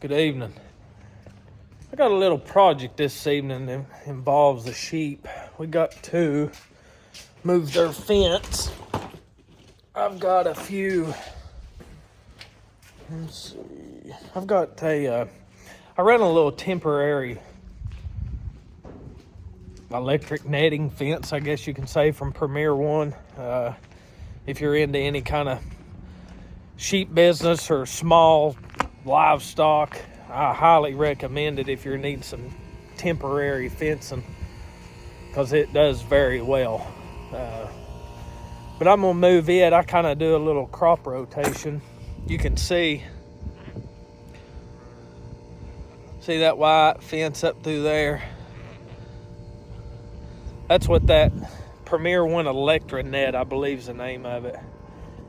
Good evening. I got a little project this evening that involves the sheep. We got to move their fence. I've got a few. Let's see. I've got I ran a little temporary electric netting fence, I guess you can say, from Premier One. If you're into any kind of sheep business or small livestock, I highly recommend it if you're needing some temporary fencing, because it does very well. But I'm gonna move it. I kind of do a little crop rotation. You can see that white fence up through there. That's what that Premier One Electronet, I believe, is the name of it.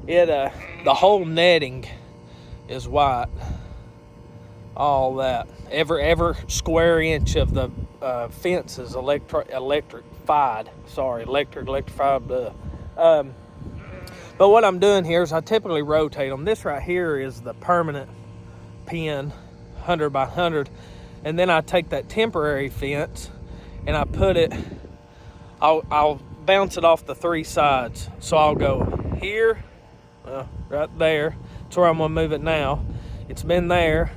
The whole netting is white. All that. Every square inch of the fence is electrified. But what I'm doing here is I typically rotate them. This right here is the permanent pin, 100 by 100, and then I take that temporary fence and I put it. I'll bounce it off the three sides. So I'll go here, right there. That's where I'm gonna move it now. It's been there.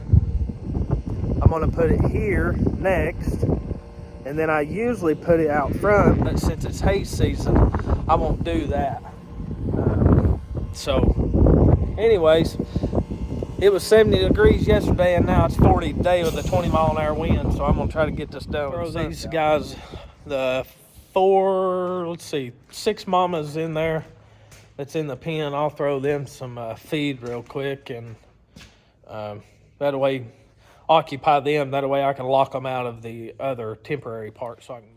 I'm gonna put it here next, and then I usually put it out front, but since it's hay season, I won't do that. So anyways, it was 70 degrees yesterday, and now it's 40 today with a 20-mile-an-hour wind, so I'm gonna try to get this done. Throw these guys, the 6 mamas in there that's in the pen. I'll throw them some feed real quick, and that way occupy them. That way I can lock them out of the other temporary part so I can move.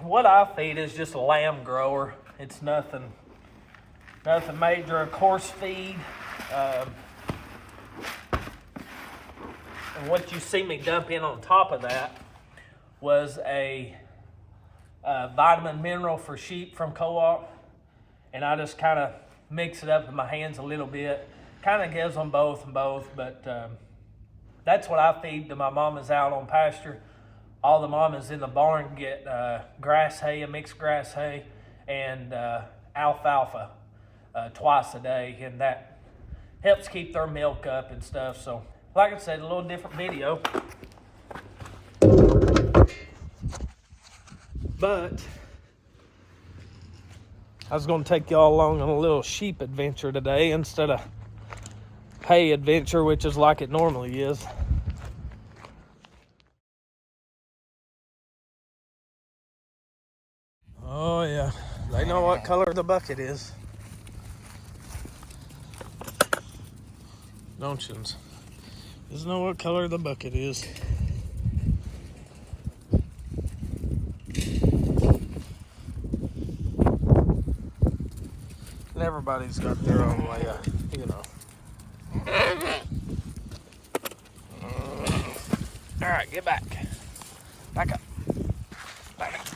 What I feed is just a lamb grower. It's nothing major. A coarse feed. And what you see me dump in on top of that was a vitamin mineral for sheep from Co-op. And I just kind of mix it up in my hands a little bit. Kind of gives them both, but that's what I feed to my mamas out on pasture. All the mamas in the barn get grass hay, a mixed grass hay, and alfalfa twice a day, and that helps keep their milk up and stuff. So, like I said, a little different video. But I was going to take y'all along on a little sheep adventure today instead of hay adventure, which is like it normally is. Oh yeah, they know what color the bucket is. Don't you? Just know what color the bucket is. And everybody's got their own way, you know. All right, get back. Back up. Back up.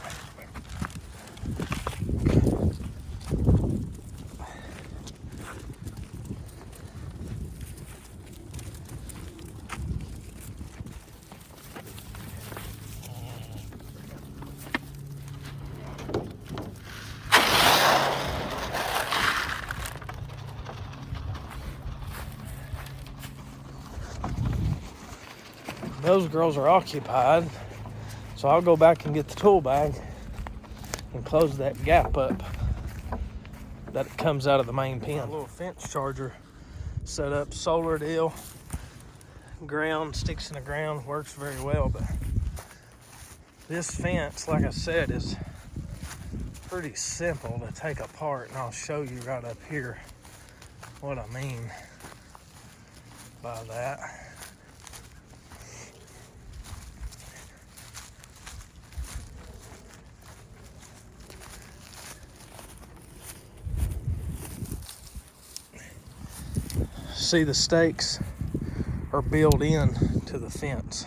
Those girls are occupied, so I'll go back and get the tool bag and close that gap up that comes out of the main pen. A little fence charger set up, solar deal, ground, sticks in the ground, works very well. But this fence, like I said, is pretty simple to take apart, and I'll show you right up here what I mean by that. See, the stakes are built in to the fence.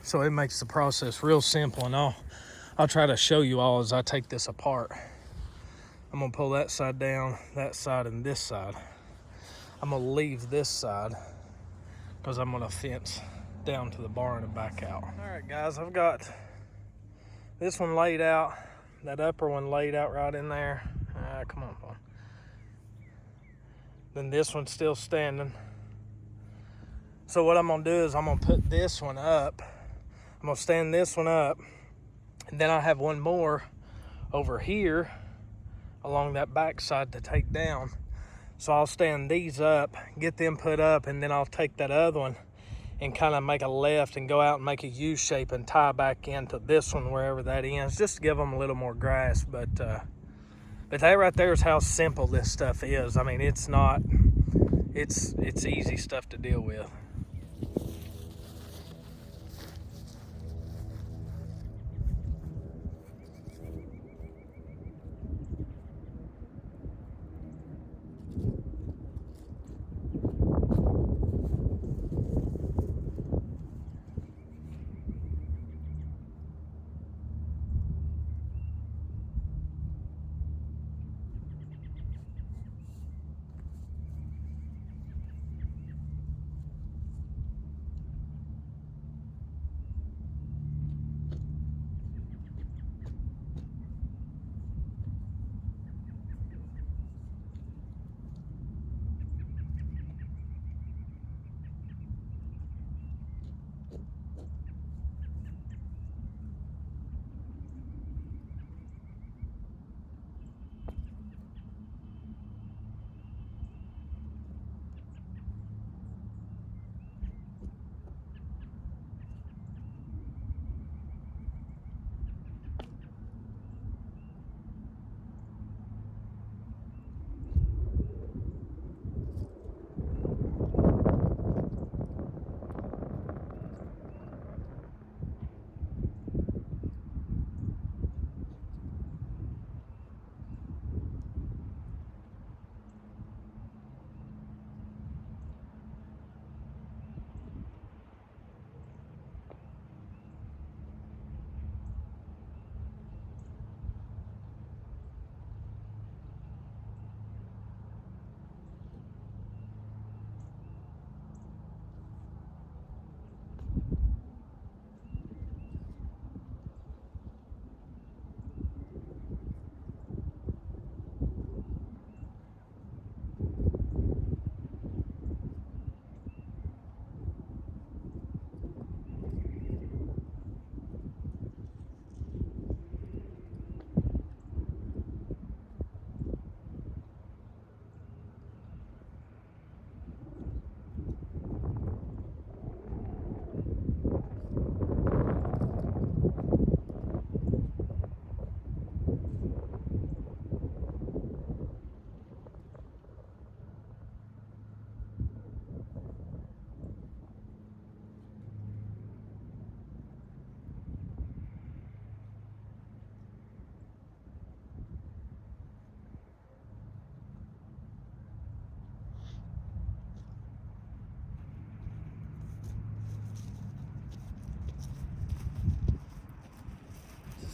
So it makes the process real simple, and I'll try to show you all as I take this apart. I'm gonna pull that side down, that side, and this side. I'm gonna leave this side because I'm gonna fence down to the barn and back out. All right, guys, I've got this one laid out, that upper one laid out right in there. Come on, boy. Then this one's still standing. So what I'm gonna do is I'm gonna put this one up. I'm gonna stand this one up, and then I have one more over here along that back side to take down. So I'll stand these up, get them put up, and then I'll take that other one and kind of make a left and go out and make a U shape and tie back into this one wherever that ends, just to give them a little more grass. But that right there is how simple this stuff is. I mean, it's easy stuff to deal with.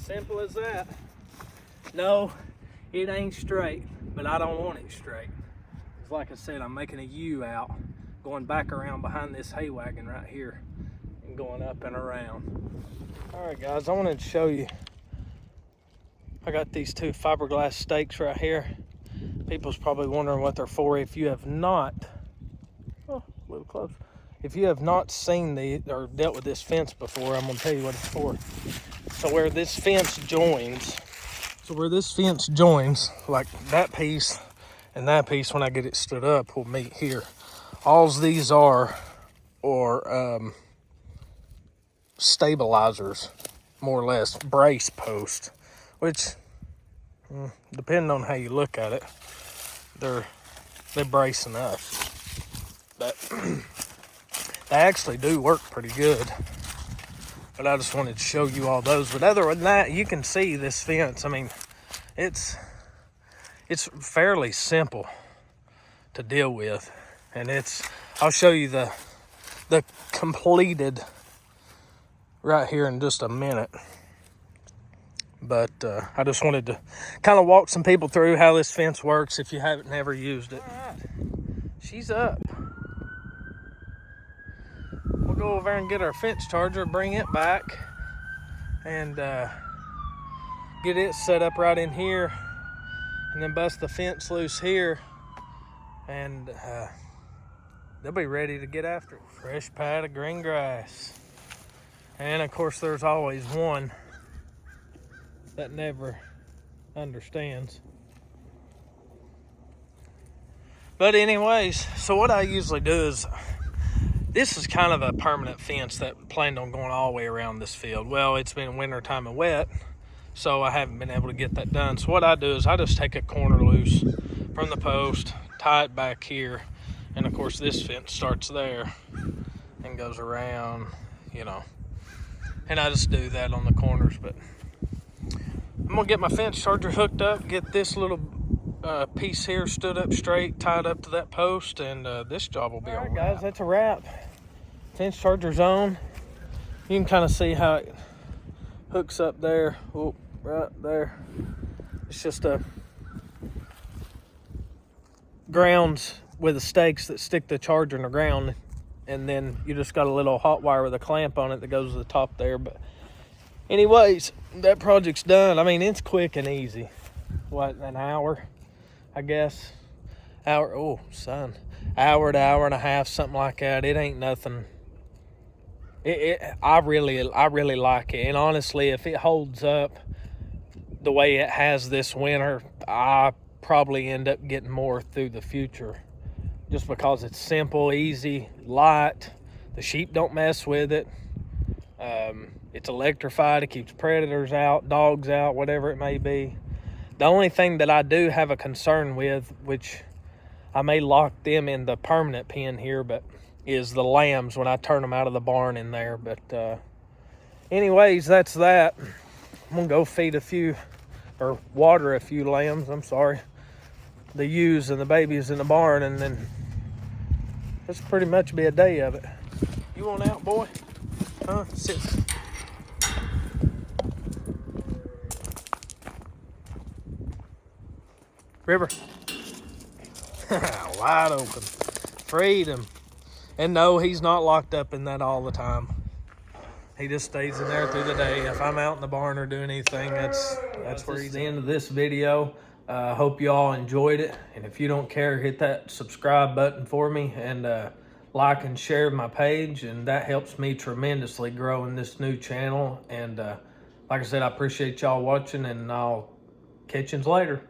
Simple as that. No, it ain't straight, but I don't want it straight. It's like I said, I'm making a U out, going back around behind this hay wagon right here and going up and around. All right, guys, I wanted to show you. I got these two fiberglass stakes right here. People's probably wondering what they're for. If you have not, oh, a little close. If you have not seen the or dealt with this fence before, I'm gonna tell you what it's for. So where this fence joins, like that piece and that piece, when I get it stood up, will meet here. All these are stabilizers, more or less, brace posts, which, depending on how you look at it, they're bracing enough. But they actually do work pretty good. But I just wanted to show you all those. But other than that, you can see this fence. I mean, it's it's fairly simple to deal with. And I'll show you the completed right here in just a minute. But I just wanted to kind of walk some people through how this fence works if you haven't never used it. All right. She's up. We'll go over there and get our fence charger, bring it back, and get it set up right in here, and then bust the fence loose here, and they'll be ready to get after it. Fresh pad of green grass. And of course there's always one that never understands. But anyways, so what I usually do is, this is kind of a permanent fence that planned on going all the way around this field. Well, it's been winter time and wet, so I haven't been able to get that done. So what I do is I just take a corner loose from the post, tie it back here, and of course this fence starts there and goes around, you know. And I just do that on the corners. But I'm gonna get my fence charger hooked up, get this little piece here stood up straight, tied up to that post, and this job will be all right, guys. That's a wrap. Fence charger's on. You can kind of see how it hooks up there. Oh, right there. It's just a grounds with the stakes that stick the charger in the ground, and then you just got a little hot wire with a clamp on it that goes to the top there. But anyways, that project's done. I mean, it's quick and easy. What, an hour, I guess? Hour, oh, son. Hour to hour and a half, something like that. It ain't nothing. I really like it. And honestly, if it holds up the way it has this winter, I probably end up getting more through the future. Just because it's simple, easy, light. The sheep don't mess with it. It's electrified. It keeps predators out, dogs out, whatever it may be. The only thing that I do have a concern with, which I may lock them in the permanent pen here, but is the lambs when I turn them out of the barn in there. But anyways, that's that. I'm gonna go feed a few, or water a few lambs, I'm sorry. The ewes and the babies in the barn, and then that's pretty much be a day of it. You want out, boy? Huh? Sit. River. Wide open. Freedom. And no, he's not locked up in that all the time. He just stays in there through the day. If I'm out in the barn or doing anything, that's where he's. The end of this video. Hope you all enjoyed it. And if you don't care, hit that subscribe button for me, and like and share my page. And that helps me tremendously grow in this new channel. And like I said, I appreciate y'all watching, and I'll catch you later.